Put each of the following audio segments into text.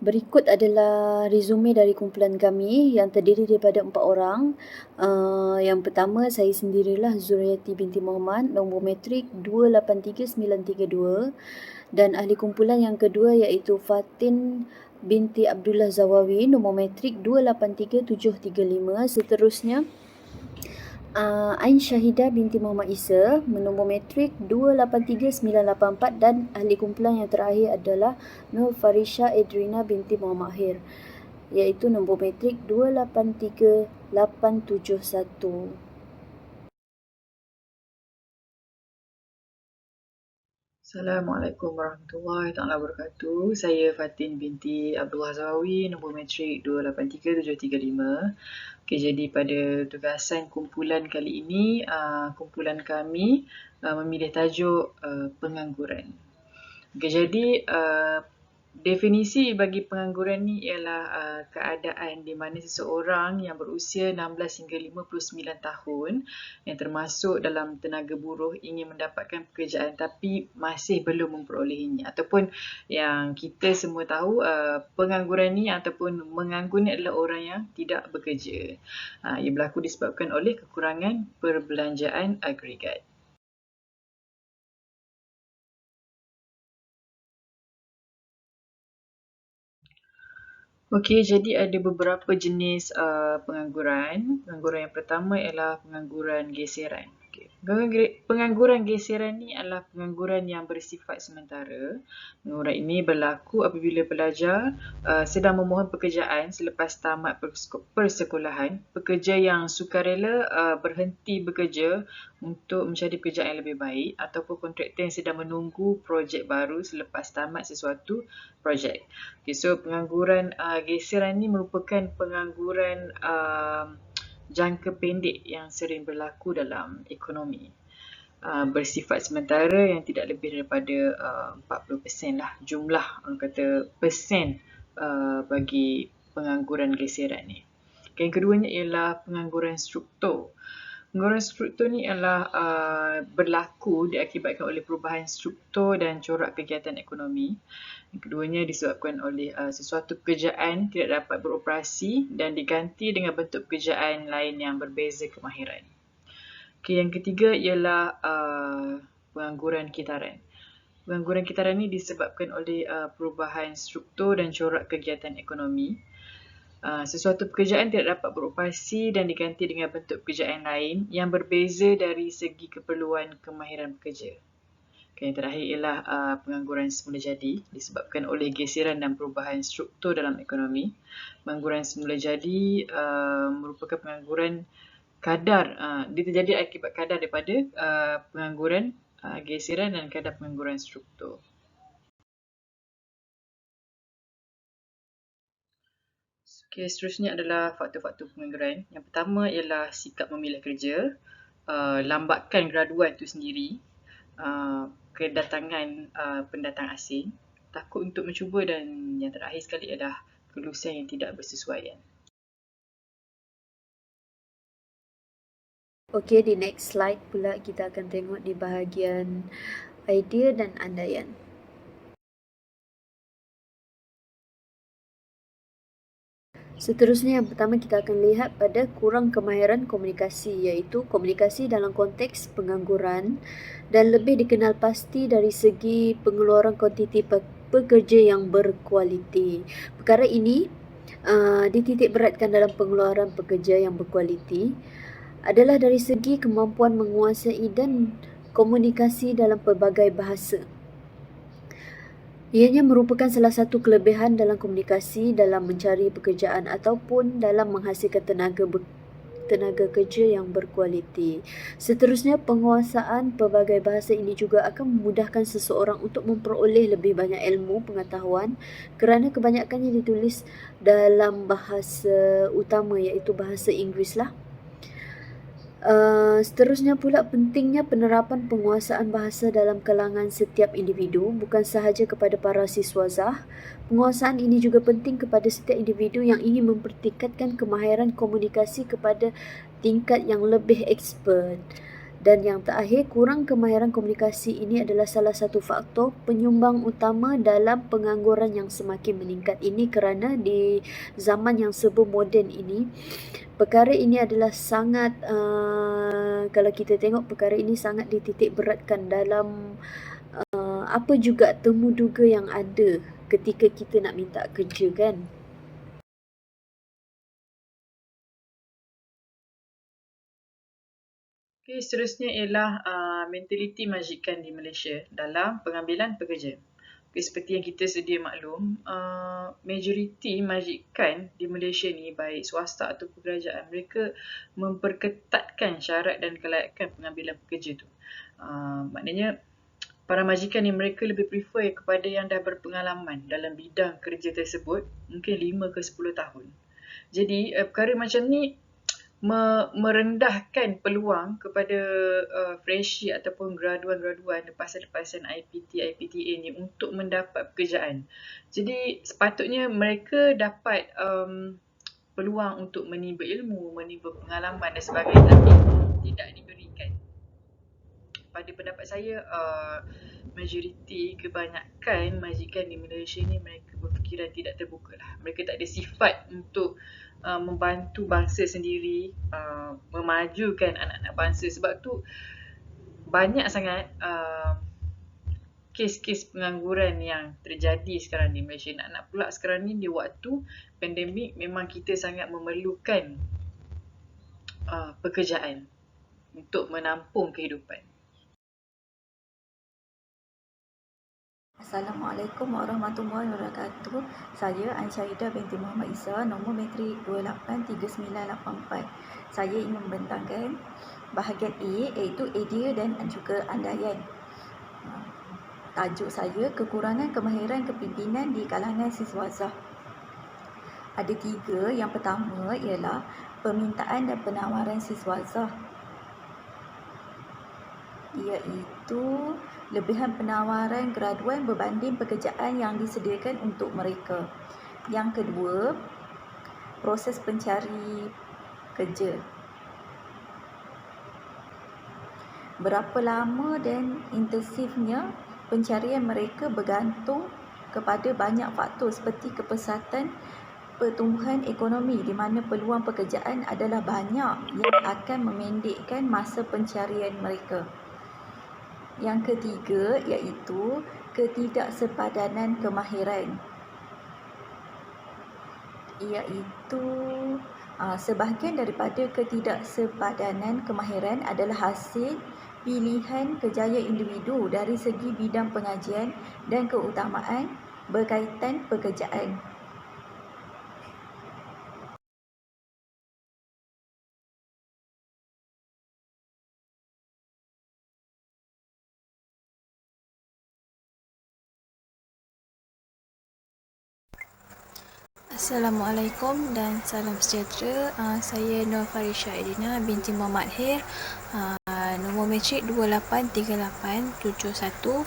Berikut adalah resume dari kumpulan kami yang terdiri daripada 4 orang. Yang pertama, saya sendirilah, Zuriati binti Muhammad, nombor matrik 283932, dan ahli kumpulan yang kedua iaitu Fatin binti Abdullah Zawawi, nombor matrik 283735. Seterusnya, Ain Syahidah binti Muhammad Isa, nombor matrik 283984, dan ahli kumpulan yang terakhir adalah Nur Farisha Edrina binti Muhammad Ahir, iaitu nombor matrik 283871. Assalamualaikum warahmatullahi taala wabarakatuh. Saya Fatin binti Abdullah Zawawi, nombor matrik 283735. Okey, jadi pada tugasan kumpulan kali ini, kumpulan kami memilih tajuk pengangguran. Okey, jadi definisi bagi pengangguran ni ialah keadaan di mana seseorang yang berusia 16 hingga 59 tahun yang termasuk dalam tenaga buruh ingin mendapatkan pekerjaan tapi masih belum memperolehinya, ataupun yang kita semua tahu pengangguran ni ataupun menganggur ni adalah orang yang tidak bekerja. Ia berlaku disebabkan oleh kekurangan perbelanjaan agregat. Okey, jadi ada beberapa jenis pengangguran. Pengangguran yang pertama ialah pengangguran geseran. Okay. Pengangguran geseran ni adalah pengangguran yang bersifat sementara. Pengangguran ini berlaku apabila pelajar sedang memohon pekerjaan selepas tamat persekolahan. Pekerja yang sukarela berhenti bekerja untuk mencari pekerjaan yang lebih baik, ataupun kontraktor yang sedang menunggu projek baru selepas tamat sesuatu projek. Okay, so pengangguran geseran ni merupakan pengangguran jangka pendek yang sering berlaku dalam ekonomi. Bersifat sementara yang tidak lebih daripada 40% lah jumlah orang kata persen bagi pengangguran geseran ni. Okay, yang keduanya ialah pengangguran struktur. Pengangguran struktur ni adalah berlaku diakibatkan oleh perubahan struktur dan corak kegiatan ekonomi. Yang keduanya disebabkan oleh sesuatu pekerjaan tidak dapat beroperasi dan diganti dengan bentuk pekerjaan lain yang berbeza kemahiran. Okay, yang ketiga ialah pengangguran kitaran. Pengangguran kitaran ini disebabkan oleh perubahan struktur dan corak kegiatan ekonomi. Sesuatu pekerjaan tidak dapat beroperasi dan diganti dengan bentuk pekerjaan lain yang berbeza dari segi keperluan kemahiran pekerja. Okay, yang terakhir ialah pengangguran semula jadi disebabkan oleh geseran dan perubahan struktur dalam ekonomi. Pengangguran semula jadi merupakan pengangguran kadar, dia terjadi akibat kadar daripada pengangguran geseran dan kadar pengangguran struktur. Okay, seterusnya adalah faktor-faktor pengangguran. Yang pertama ialah sikap memilih kerja, lambatkan graduan itu sendiri, kedatangan pendatang asing, takut untuk mencuba, dan yang terakhir sekali adalah kelulusan yang tidak bersesuaian. Okey, di next slide pula kita akan tengok di bahagian idea dan andaian. Seterusnya, yang pertama kita akan lihat pada kurang kemahiran komunikasi, iaitu komunikasi dalam konteks pengangguran dan lebih dikenal pasti dari segi pengeluaran kuantiti pekerja yang berkualiti. Perkara ini dititik beratkan dalam pengeluaran pekerja yang berkualiti adalah dari segi kemampuan menguasai dan komunikasi dalam pelbagai bahasa. Ianya merupakan salah satu kelebihan dalam komunikasi dalam mencari pekerjaan ataupun dalam menghasilkan tenaga kerja yang berkualiti. Seterusnya, penguasaan pelbagai bahasa ini juga akan memudahkan seseorang untuk memperoleh lebih banyak ilmu pengetahuan kerana kebanyakannya ditulis dalam bahasa utama, iaitu bahasa Inggeris lah. Seterusnya pula, pentingnya penerapan penguasaan bahasa dalam kalangan setiap individu, bukan sahaja kepada para siswazah. Penguasaan ini juga penting kepada setiap individu yang ingin mempertingkatkan kemahiran komunikasi kepada tingkat yang lebih expert. Dan yang terakhir, kurang kemahiran komunikasi ini adalah salah satu faktor penyumbang utama dalam pengangguran yang semakin meningkat. Ini kerana di zaman yang serba moden ini, perkara ini adalah sangat, kalau kita tengok perkara ini sangat dititik beratkan dalam apa juga temu duga yang ada ketika kita nak minta kerja, kan. Okey, seterusnya ialah mentaliti majikan di Malaysia dalam pengambilan pekerja. Okay, seperti yang kita sedia maklum, majoriti majikan di Malaysia ni, baik swasta ataupun kerajaan, mereka memperketatkan syarat dan kelayakan pengambilan pekerja tu. Maknanya, para majikan ni mereka lebih prefer kepada yang dah berpengalaman dalam bidang kerja tersebut, mungkin 5 ke 10 tahun. Jadi, perkara macam ni merendahkan peluang kepada freshie ataupun graduan-graduan lepasan-lepasan IPT, IPTA ni untuk mendapat pekerjaan. Jadi sepatutnya mereka dapat peluang untuk menimba ilmu, menimba pengalaman dan sebagainya, tapi tidak diberikan. Pada pendapat saya, majoriti kebanyakan majikan di Malaysia ni mereka berfikiran tidak terbuka lah. Mereka tak ada sifat untuk membantu bangsa sendiri, memajukan anak-anak bangsa. Sebab tu banyak sangat kes-kes pengangguran yang terjadi sekarang di Malaysia. Nak pula sekarang ni di waktu pandemik, memang kita sangat memerlukan pekerjaan untuk menampung kehidupan. Assalamualaikum warahmatullahi wabarakatuh. Saya Ansyahidah binti Muhammad Isa, nombor matrik 283984. Saya ingin membentangkan bahagian A, iaitu idea dan juga andaian. Tajuk saya, kekurangan kemahiran kepimpinan di kalangan siswazah. Ada 3. Yang pertama ialah permintaan dan penawaran siswazah, iaitu lebihan penawaran graduan berbanding pekerjaan yang disediakan untuk mereka. Yang kedua, proses pencari kerja. Berapa lama dan intensifnya pencarian mereka bergantung kepada banyak faktor seperti kepesatan pertumbuhan ekonomi, di mana peluang pekerjaan adalah banyak yang akan memendekkan masa pencarian mereka. Yang ketiga iaitu ketidaksepadanan kemahiran, iaitu sebahagian daripada ketidaksepadanan kemahiran adalah hasil pilihan kejayaan individu dari segi bidang pengajian dan keutamaan berkaitan pekerjaan. Assalamualaikum dan salam sejahtera. Saya Nur Farisha Edina binti Muhammad Hir, nombor matrik 283871.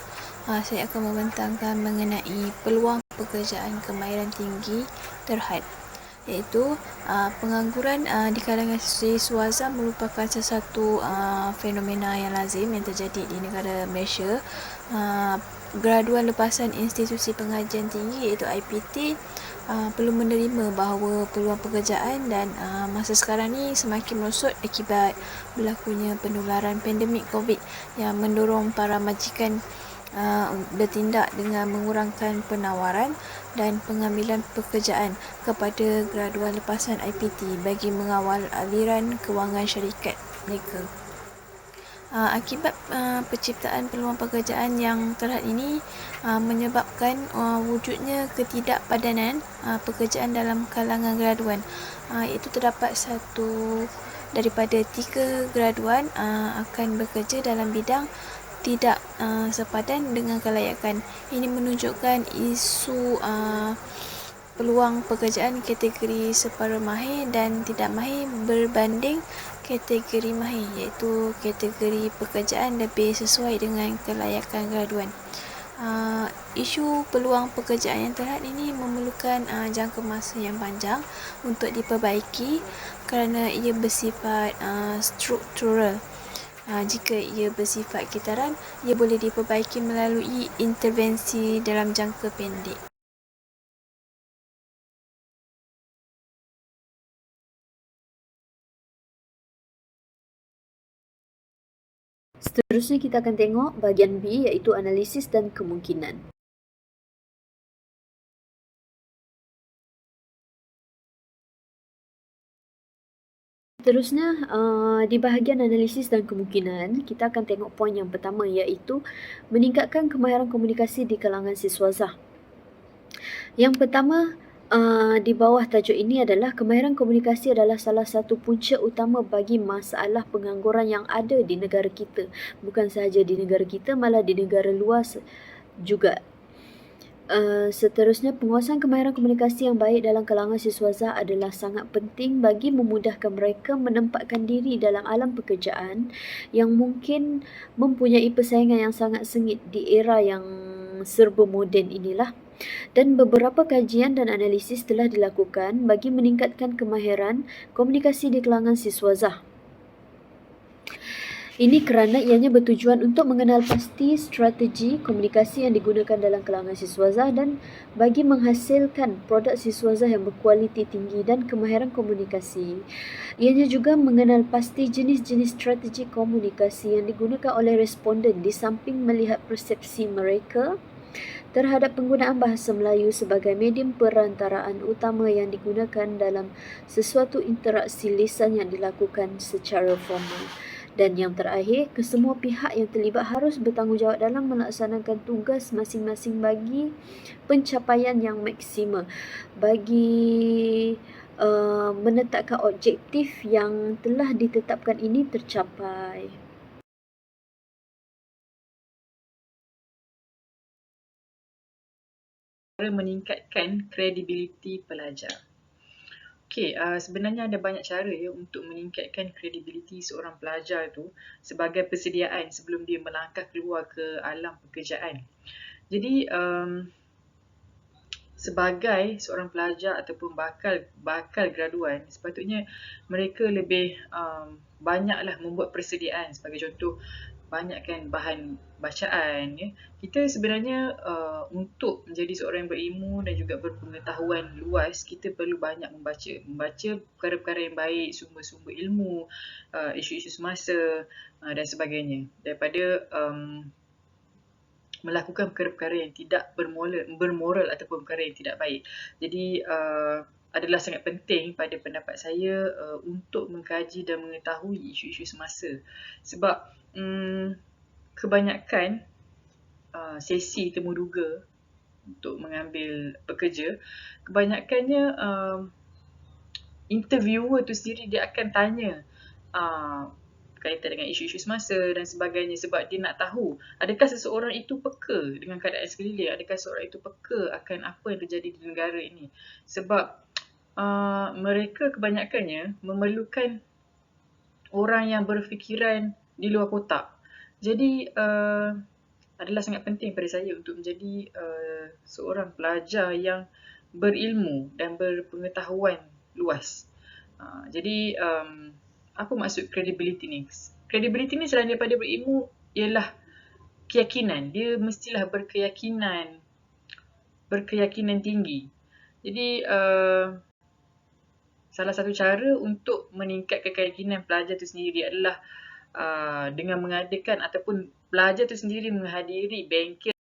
Saya akan membentangkan mengenai peluang pekerjaan kemahiran tinggi terhad, iaitu pengangguran di kalangan siswazah merupakan sesuatu fenomena yang lazim yang terjadi di negara Malaysia. Graduan lepasan institusi pengajian tinggi iaitu IPT perlu menerima bahawa peluang pekerjaan dan masa sekarang ni semakin merosot akibat berlakunya penularan pandemik COVID yang mendorong para majikan bertindak dengan mengurangkan penawaran dan pengambilan pekerjaan kepada graduan lepasan IPT bagi mengawal aliran kewangan syarikat mereka. Akibat penciptaan peluang pekerjaan yang terhad ini menyebabkan wujudnya ketidakpadanan pekerjaan dalam kalangan graduan, iaitu terdapat 1 daripada 3 graduan akan bekerja dalam bidang tidak sepadan dengan kelayakan. Ini menunjukkan isu peluang pekerjaan kategori separuh mahir dan tidak mahir berbanding kategori mahir, iaitu kategori pekerjaan lebih sesuai dengan kelayakan graduan. Isu peluang pekerjaan yang terhad ini memerlukan jangka masa yang panjang untuk diperbaiki kerana ia bersifat struktural. Jika ia bersifat kitaran, ia boleh diperbaiki melalui intervensi dalam jangka pendek. Seterusnya kita akan tengok bahagian B, iaitu analisis dan kemungkinan. Seterusnya, di bahagian analisis dan kemungkinan, kita akan tengok poin yang pertama, iaitu meningkatkan kemahiran komunikasi di kalangan siswazah. Yang pertama, di bawah tajuk ini adalah kemahiran komunikasi adalah salah satu punca utama bagi masalah pengangguran yang ada di negara kita. Bukan sahaja di negara kita, malah di negara luar juga. Seterusnya, penguasaan kemahiran komunikasi yang baik dalam kalangan siswazah adalah sangat penting bagi memudahkan mereka menempatkan diri dalam alam pekerjaan yang mungkin mempunyai persaingan yang sangat sengit di era yang serba moden inilah. Dan beberapa kajian dan analisis telah dilakukan bagi meningkatkan kemahiran komunikasi di kalangan siswazah. Ini kerana ianya bertujuan untuk mengenal pasti strategi komunikasi yang digunakan dalam kalangan siswazah dan bagi menghasilkan produk siswazah yang berkualiti tinggi dan kemahiran komunikasi. Ianya juga mengenal pasti jenis-jenis strategi komunikasi yang digunakan oleh responden di samping melihat persepsi mereka terhadap penggunaan bahasa Melayu sebagai medium perantaraan utama yang digunakan dalam sesuatu interaksi lisan yang dilakukan secara formal. Dan yang terakhir, kesemua pihak yang terlibat harus bertanggungjawab dalam melaksanakan tugas masing-masing bagi pencapaian yang maksima, bagi menetapkan objektif yang telah ditetapkan ini tercapai. Cara meningkatkan kredibiliti pelajar. Okey, sebenarnya ada banyak cara untuk meningkatkan kredibiliti seorang pelajar tu sebagai persediaan sebelum dia melangkah keluar ke alam pekerjaan. Jadi, sebagai seorang pelajar ataupun bakal graduan, sepatutnya mereka lebih banyaklah membuat persediaan. Sebagai contoh, banyakkan bahan bacaan. Kita sebenarnya untuk menjadi seorang yang berilmu dan juga berpengetahuan luas, kita perlu banyak membaca perkara-perkara yang baik, sumber-sumber ilmu, isu-isu semasa dan sebagainya, daripada melakukan perkara-perkara yang tidak bermoral ataupun perkara yang tidak baik. Jadi adalah sangat penting pada pendapat saya untuk mengkaji dan mengetahui isu-isu semasa. Sebab kebanyakan sesi temuduga untuk mengambil pekerja, kebanyakannya interviewer tu sendiri dia akan tanya berkaitan dengan isu-isu semasa dan sebagainya, sebab dia nak tahu adakah seseorang itu peka dengan keadaan sekeliling, adakah seseorang itu peka akan apa yang terjadi di negara ini. Sebab mereka kebanyakannya memerlukan orang yang berfikiran di luar kotak. Jadi adalah sangat penting pada saya untuk menjadi seorang pelajar yang berilmu dan berpengetahuan luas. Jadi apa maksud credibility ni? Credibility ni selain daripada berilmu ialah keyakinan. Dia mestilah berkeyakinan tinggi. Jadi salah satu cara untuk meningkatkan keyakinan pelajar itu sendiri adalah dengan mengadakan ataupun pelajar itu sendiri menghadiri bengkel.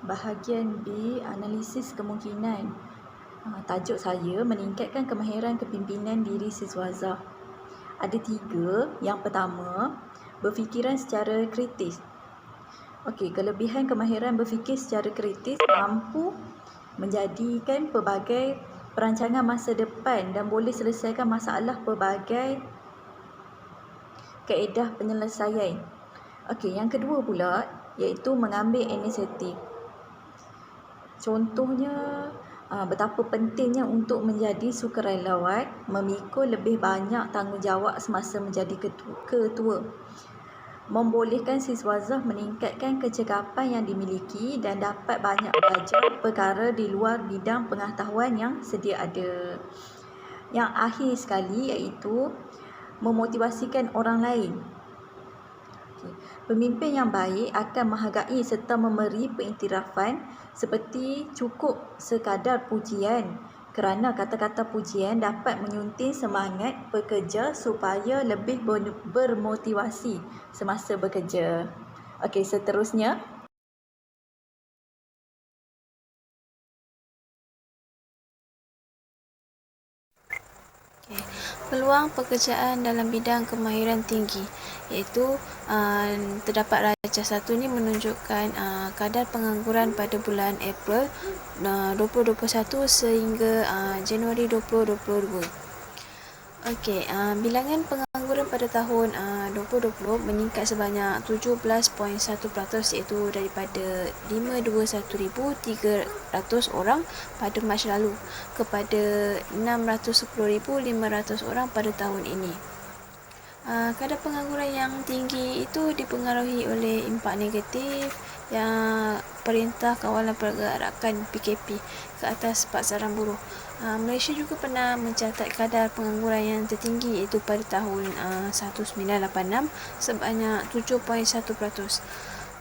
Bahagian B, analisis kemungkinan. Tajuk saya, meningkatkan kemahiran kepimpinan diri siswazah. Ada 3. Yang pertama, berfikiran secara kritis. Okey, kelebihan kemahiran berfikir secara kritis mampu menjadikan pelbagai perancangan masa depan dan boleh selesaikan masalah pelbagai kaedah penyelesaian. Okey, yang kedua pula iaitu mengambil inisiatif. Contohnya, betapa pentingnya untuk menjadi sukarelawan, memikul lebih banyak tanggungjawab semasa menjadi ketua. Membolehkan siswazah meningkatkan kecekapan yang dimiliki dan dapat banyak belajar perkara di luar bidang pengetahuan yang sedia ada. yang akhir sekali iaitu memotivasikan orang lain. Pemimpin yang baik akan menghargai serta memberi pengiktirafan seperti cukup sekadar pujian, kerana kata-kata pujian dapat menyunting semangat pekerja supaya lebih bermotivasi semasa bekerja. Okey, seterusnya. Peluang pekerjaan dalam bidang kemahiran tinggi, iaitu terdapat rajah 1 ni menunjukkan kadar pengangguran pada bulan April 2021 sehingga Januari 2022. Okey, bilangan pengangguran pada tahun 2020 meningkat sebanyak 17.1%, iaitu daripada 521,300 orang pada Mac lalu kepada 610,500 orang pada tahun ini. Kadar pengangguran yang tinggi itu dipengaruhi oleh impak negatif yang Perintah Kawalan Pergerakan PKP ke atas pasaran buruh. Malaysia juga pernah mencatat kadar pengangguran yang tertinggi iaitu pada tahun 1986 sebanyak 7.1%.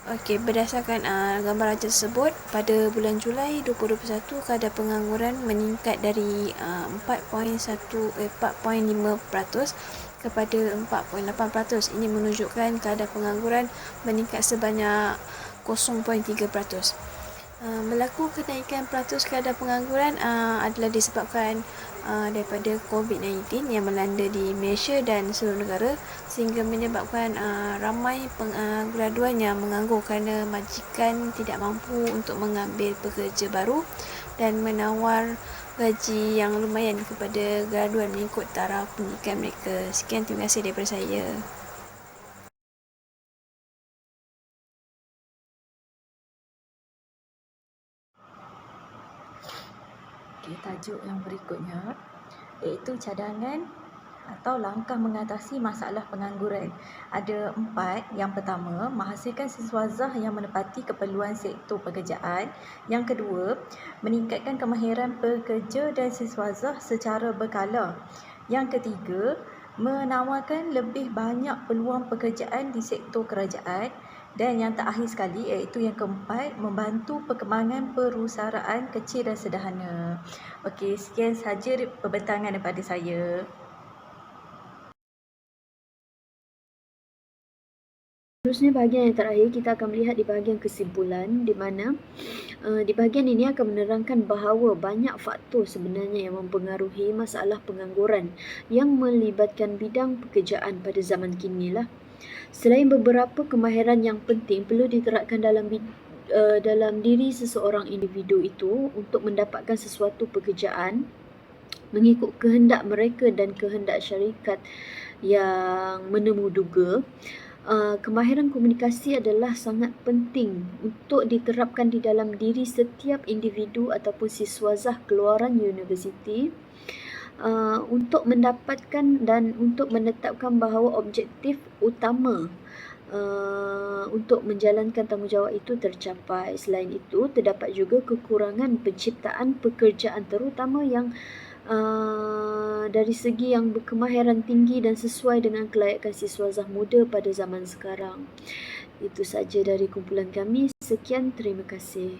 Okey, berdasarkan gambar rajah tersebut, pada bulan Julai 2021 kadar pengangguran meningkat dari 4.5% kepada 4.8%. Ini menunjukkan kadar pengangguran meningkat sebanyak 0.3%. Berlaku kenaikan peratus kadar pengangguran adalah disebabkan daripada COVID-19 yang melanda di Malaysia dan seluruh negara, sehingga menyebabkan ramai graduan yang menganggur kerana majikan tidak mampu untuk mengambil pekerja baru dan menawar gaji yang lumayan kepada graduan mengikut taraf pendidikan mereka. Sekian, terima kasih daripada saya. Tajuk yang berikutnya iaitu cadangan atau langkah mengatasi masalah pengangguran. Ada 4. Yang pertama, menghasilkan siswazah yang menepati keperluan sektor pekerjaan. Yang kedua, meningkatkan kemahiran pekerja dan siswazah secara berkala. Yang ketiga, menawarkan lebih banyak peluang pekerjaan di sektor kerajaan. Dan yang terakhir sekali iaitu yang keempat, membantu perkembangan perusahaan kecil dan sederhana. Okey, sekian sahaja pembentangan daripada saya. Seterusnya bahagian yang terakhir, kita akan melihat di bahagian kesimpulan, di mana di bahagian ini akan menerangkan bahawa banyak faktor sebenarnya yang mempengaruhi masalah pengangguran yang melibatkan bidang pekerjaan pada zaman kini lah. Selain beberapa kemahiran yang penting perlu diterapkan dalam diri seseorang individu itu untuk mendapatkan sesuatu pekerjaan mengikut kehendak mereka dan kehendak syarikat yang menemuduga. Kemahiran komunikasi adalah sangat penting untuk diterapkan di dalam diri setiap individu ataupun siswazah keluaran universiti untuk mendapatkan dan untuk menetapkan bahawa objektif utama untuk menjalankan tanggungjawab itu tercapai. Selain itu, terdapat juga kekurangan penciptaan pekerjaan terutama yang dari segi yang berkemahiran tinggi dan sesuai dengan kelayakan siswazah muda pada zaman sekarang. Itu saja dari kumpulan kami. Sekian, terima kasih.